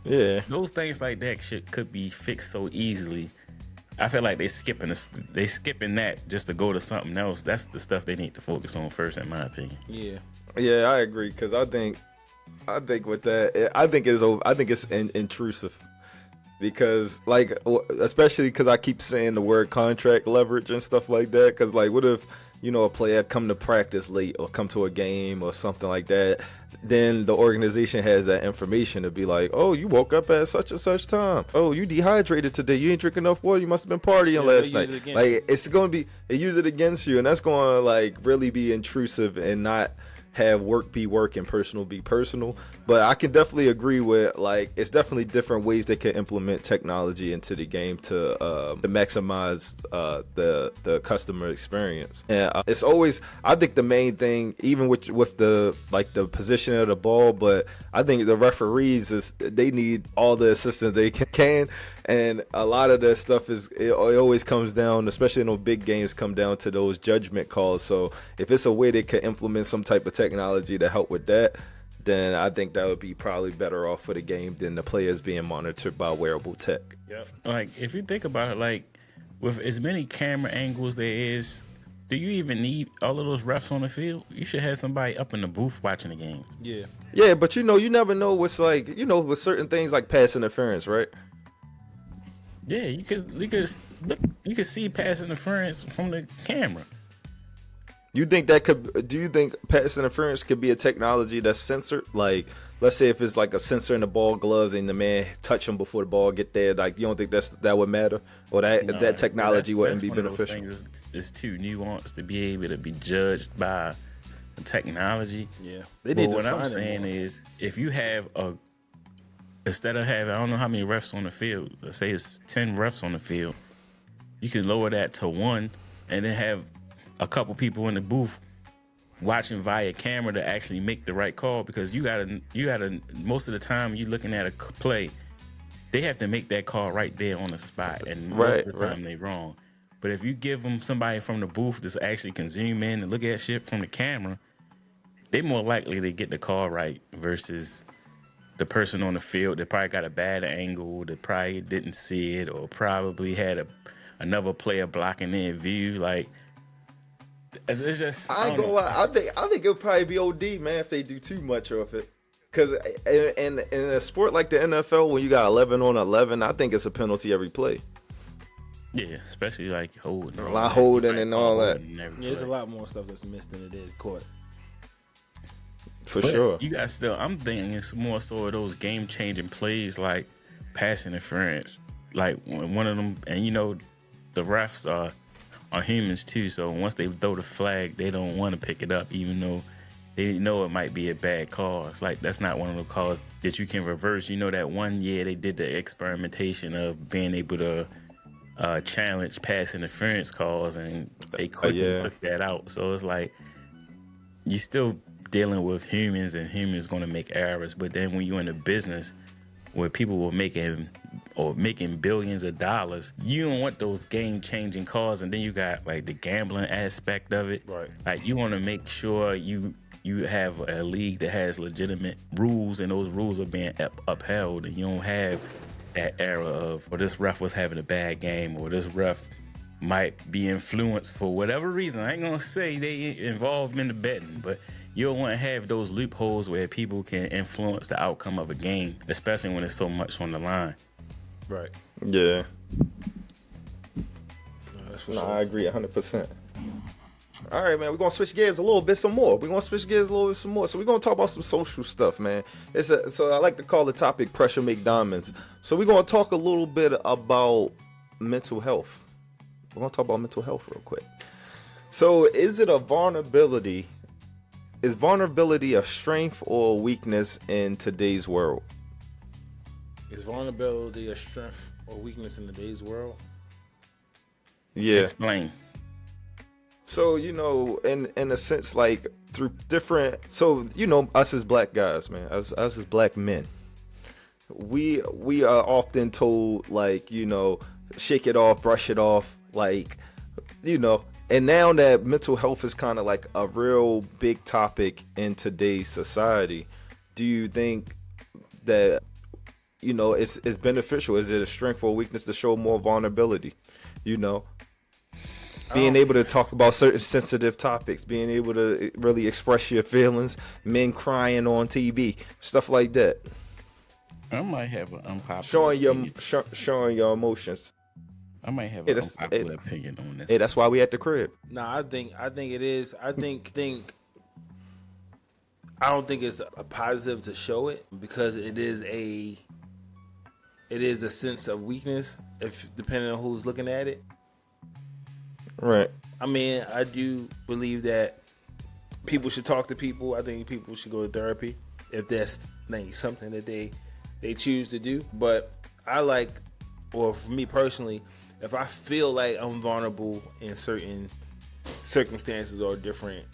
yeah, those things like that could be fixed so easily. I feel like they skipping that just to go to something else. That's the stuff they need to focus on first, in my opinion. Yeah, I agree, because I think with that, I think it's intrusive. Because, like, especially because I keep saying the word contract leverage and stuff like that. Because, like, what if, a player come to practice late or come to a game or something like that? Then the organization has that information to be like, oh, you woke up at such and such time. Oh, you dehydrated today. You ain't drinking enough water. You must have been partying last night. Like, it's going to be, they use it against you. And that's going to, like, really be intrusive and not have work be work and personal be personal. But I can definitely agree with, like, it's definitely different ways they can implement technology into the game to maximize the customer experience. And it's always, I think the main thing, even with the position of the ball, but I think the referees they need all the assistance they can. And a lot of that stuff it always comes down, especially in those big games, come down to those judgment calls. So if it's a way they can implement some type of technology to help with that, then I think that would be probably better off for the game than the players being monitored by wearable tech. Yep. Like, if you think about it, like, with as many camera angles there is, do you even need all of those refs on the field? You should have somebody up in the booth watching the game. Yeah. Yeah, but you never know what's like, with certain things like pass interference, right? Yeah, you could see pass interference from the camera. Do you think pass interference could be a technology that's censored? Like, let's say if it's like a sensor in the ball gloves and the man touch him before the ball get there, like, you don't think that would matter? Or that technology wouldn't be beneficial? It's too nuanced to be able to be judged by the technology. Yeah. But what I'm saying is, if you have instead of having, I don't know how many refs on the field, let's say it's 10 refs on the field, you can lower that to 1 and then have a couple people in the booth watching via camera to actually make the right call, because you gotta most of the time you're looking at a play, they have to make that call right there on the spot, and most of the time they're wrong. But if you give them somebody from the booth that's actually can zoom in and look at shit from the camera, they're more likely to get the call right versus the person on the field that probably got a bad angle, that probably didn't see it, or probably had another player blocking their view. Like, it's just, I ain't gonna lie. I think it'll probably be OD, man, if they do too much of it. Because in a sport like the NFL, when you got 11 on 11, I think it's a penalty every play. Yeah, especially like holding. A lot holding and all that. Yeah, there's a lot more stuff that's missed than it is caught. For sure. You got I'm thinking it's more so of those game-changing plays like pass interference. Like when one of them, and the refs are humans too, so once they throw the flag, they don't want to pick it up, even though they know it might be a bad call. It's like, that's not one of the calls that you can reverse. That one year they did the experimentation of being able to challenge pass interference calls, and they quickly took that out. So it's like, you still dealing with humans, and humans going to make errors. But then when you're in a business where people were making billions of dollars, you don't want those game-changing calls. And then you got like the gambling aspect of it. Right. Like, you want to make sure you have a league that has legitimate rules, and those rules are being upheld, and you don't have that era of, or this ref was having a bad game, or this ref might be influenced for whatever reason. I ain't gonna say they involved in the betting, but you don't want to have those loopholes where people can influence the outcome of a game, especially when there's so much on the line. Right. Yeah. No, I agree 100%. All right, man, we're going to switch gears a little bit some more. So we're going to talk about some social stuff, man. So I like to call the topic Pressure Make Diamonds. So we're going to talk a little bit about mental health. We're going to talk about mental health real quick. So is it a vulnerability? Is vulnerability a strength or a weakness in today's world? Is vulnerability a strength or weakness in today's world? Yeah. Explain. So, in a sense, like, through different, us as black guys, man, us as black men, we are often told, like, shake it off, brush it off, like, and now that mental health is kind of like a real big topic in today's society, do you think that, it's beneficial? Is it a strength or a weakness to show more vulnerability? Being able to talk about certain sensitive topics, being able to really express your feelings, men crying on TV, stuff like that. I might have an unpopular showing your emotions. I might have an unpopular opinion on this. Hey, that's why we at the crib. No, I think it is. I don't think it's a positive to show it, because it is a sense of weakness, if depending on who's looking at it. Right. I mean, I do believe that people should talk to people. I think people should go to therapy if that's something that they choose to do. But for me personally, if I feel like I'm vulnerable in certain circumstances or different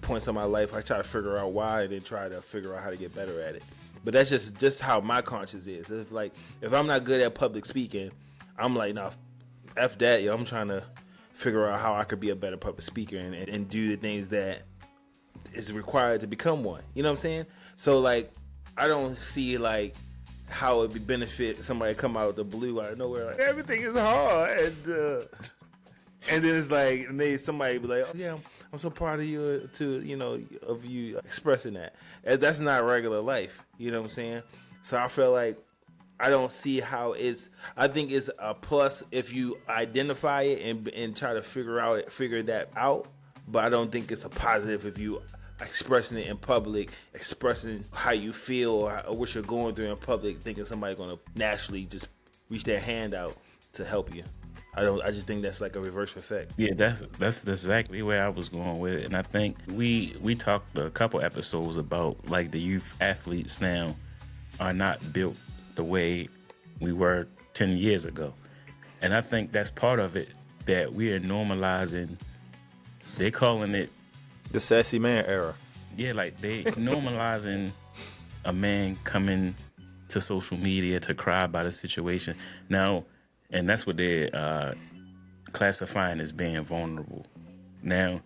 points in my life, I try to figure out why, and then try to figure out how to get better at it. But that's just how my conscience is. If I'm not good at public speaking, I'm like, nah, F that, yo. I'm trying to figure out how I could be a better public speaker and do the things that is required to become one. You know what I'm saying? So like, I don't see like how it would benefit somebody come out of the blue out of nowhere like everything is hard and then it's like somebody be like, oh yeah, I'm so proud of you of you expressing that. And that's not regular life, you know what I'm saying? So I feel like I don't see how I think it's a plus if you identify it and try to figure that out, but I don't think it's a positive if you expressing it in public, expressing how you feel or what you're going through in public, thinking somebody's gonna naturally just reach their hand out to help you. I just think that's like a reverse effect. Yeah, that's exactly where I was going with it. And I think we talked a couple episodes about like the youth athletes now are not built the way we were 10 years ago. And I think that's part of it, that we are normalizing, they're calling it the sassy man era. Yeah, like they normalizing a man coming to social media to cry about a situation. Now, and that's what they're classifying as being vulnerable. Now,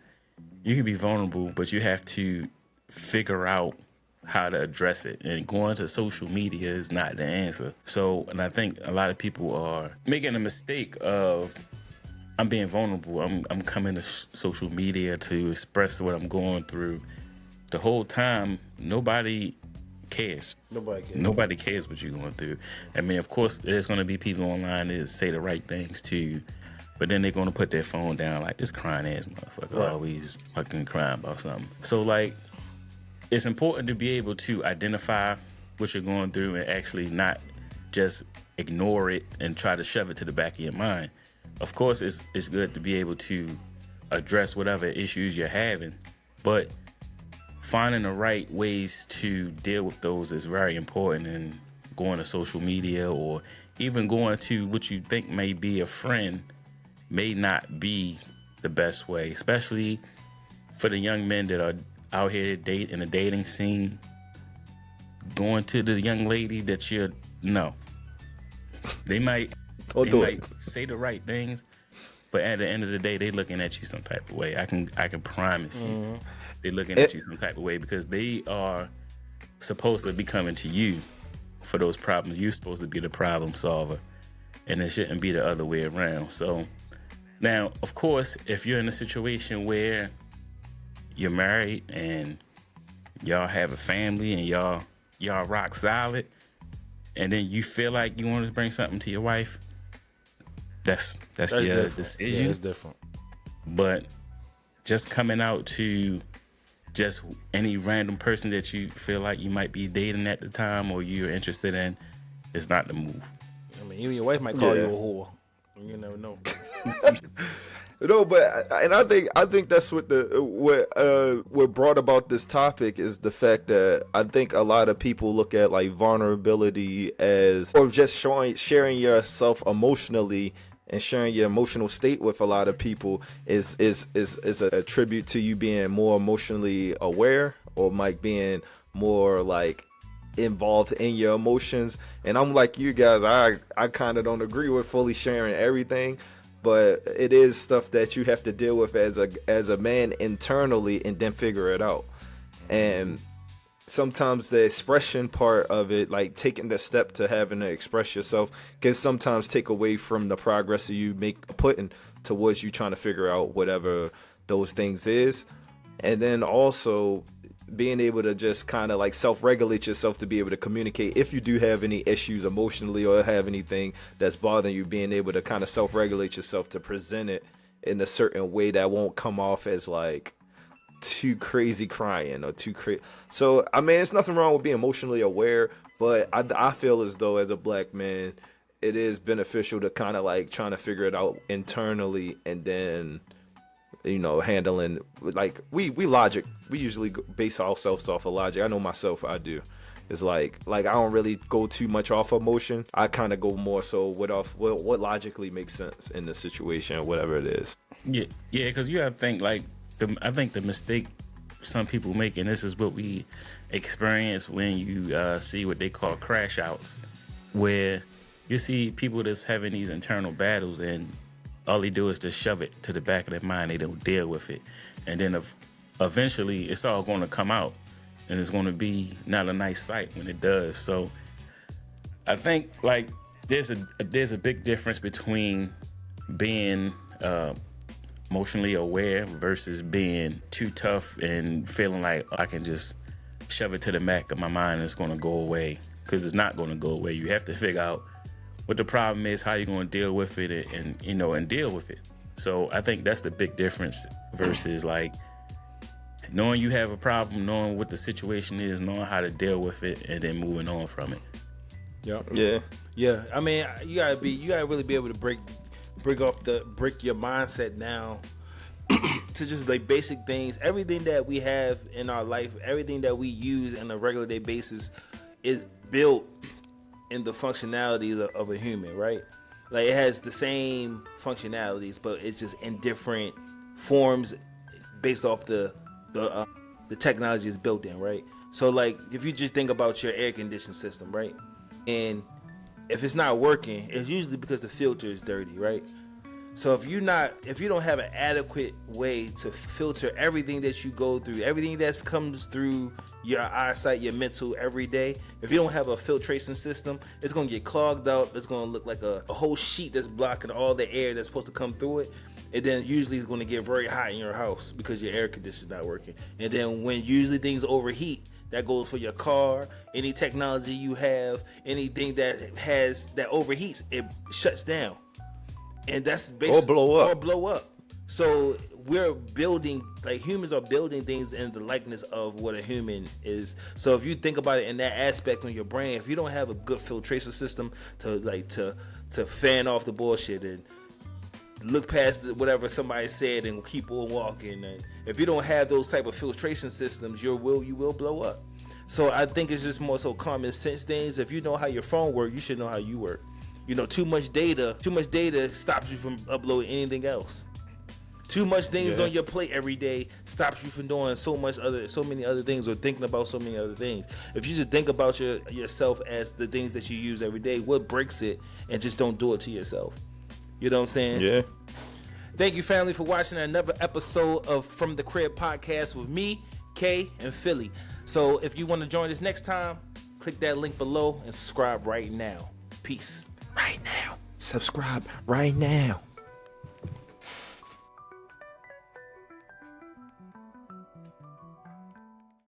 you can be vulnerable, but you have to figure out how to address it. And going to social media is not the answer. So, and I think a lot of people are making a mistake of, I'm being vulnerable. I'm coming to social media to express what I'm going through. The whole time, nobody cares. Nobody cares what you're going through. I mean, of course, there's going to be people online that say the right things to you, but then they're going to put their phone down like this crying ass motherfucker, right, always fucking crying about something. So, like, it's important to be able to identify what you're going through and actually not just ignore it and try to shove it to the back of your mind. Of course, it's good to be able to address whatever issues you're having, but finding the right ways to deal with those is very important. And going to social media or even going to what you think may be a friend may not be the best way, especially for the young men that are out here in the dating scene. Going to the young lady that they might say the right things, but at the end of the day, they looking at you some type of way. I can promise you, they're looking at you some type of way because they are supposed to be coming to you for those problems. You're supposed to be the problem solver, and it shouldn't be the other way around. So now, of course, if you're in a situation where you're married and y'all have a family and y'all rock solid, and then you feel like you want to bring something to your wife, that's your different decision. Yeah, it's different. But just coming out to just any random person that you feel like you might be dating at the time or you're interested in is not the move. I mean, even your wife might call you a whore. You never know. No, but I think that's what brought about this topic is the fact that I think a lot of people look at like vulnerability as, or just sharing yourself emotionally and sharing your emotional state with a lot of people is a tribute to you being more emotionally aware or like being more like involved in your emotions. And I'm like you guys, I kind of don't agree with fully sharing everything. But it is stuff that you have to deal with as a man internally and then figure it out. And sometimes the expression part of it, like taking the step to having to express yourself, can sometimes take away from the progress you putting towards you trying to figure out whatever those things is. And then also being able to just kind of like self-regulate yourself to be able to communicate if you do have any issues emotionally or have anything that's bothering you, being able to kind of self-regulate yourself to present it in a certain way that won't come off as like too crazy crying or too crazy. So I mean, it's nothing wrong with being emotionally aware, but I feel as though as a black man it is beneficial to kind of like trying to figure it out internally and then handling, like we usually base ourselves off of logic. I know myself, I do. It's like I don't really go too much off emotion. I kind of go more so what logically makes sense in the situation, whatever it is. Yeah, because you have to think like I think the mistake some people make, and this is what we experience when you see what they call crash outs, where you see people that's having these internal battles and all they do is just shove it to the back of their mind. They don't deal with it. And then eventually it's all going to come out. and it's going to be not a nice sight when it does. So I think like there's a big difference between being emotionally aware versus being too tough and feeling like I can just shove it to the back of my mind and it's going to go away, because it's not going to go away. You have to figure out what the problem is, how you're going to deal with it, and deal with it. So I think that's the big difference versus like knowing you have a problem, knowing what the situation is, knowing how to deal with it, and then moving on from it. Yeah. I mean, you gotta really be able to break your mindset down to just like basic things. Everything that we have in our life, everything that we use on a regular day basis is built in the functionalities of a human, right? Like it has the same functionalities, but it's just in different forms based off the technology is built in, right? So like if you just think about your air conditioning system, right? And if it's not working, it's usually because the filter is dirty, right? So if you don't have an adequate way to filter everything that you go through, everything that comes through your eyesight, your mental every day, if you don't have a filtration system, it's going to get clogged up. It's going to look like a whole sheet that's blocking all the air that's supposed to come through it. And then usually it's going to get very hot in your house because your air conditioner's not working. And then when usually things overheat, that goes for your car, any technology you have, anything that overheats, it shuts down. And that's basically or blow up. So we're building, like humans are building things in the likeness of what a human is. So if you think about it in that aspect on your brain, if you don't have a good filtration system to fan off the bullshit and look past whatever somebody said and keep on walking, and if you don't have those type of filtration systems, you will blow up. So I think it's just more so common sense things. If you know how your phone works, you should know how you work. Too much data stops you from uploading anything else. Too much things on your plate every day stops you from doing so many other things, or thinking about so many other things. If you just think about yourself as the things that you use every day, what breaks it, and just don't do it to yourself. You know what I'm saying? Yeah. Thank you, family, for watching another episode of From the Crib podcast with me, Kay, and Philly. So if you want to join us next time, click that link below and subscribe right now. Peace. Right now. Subscribe right now.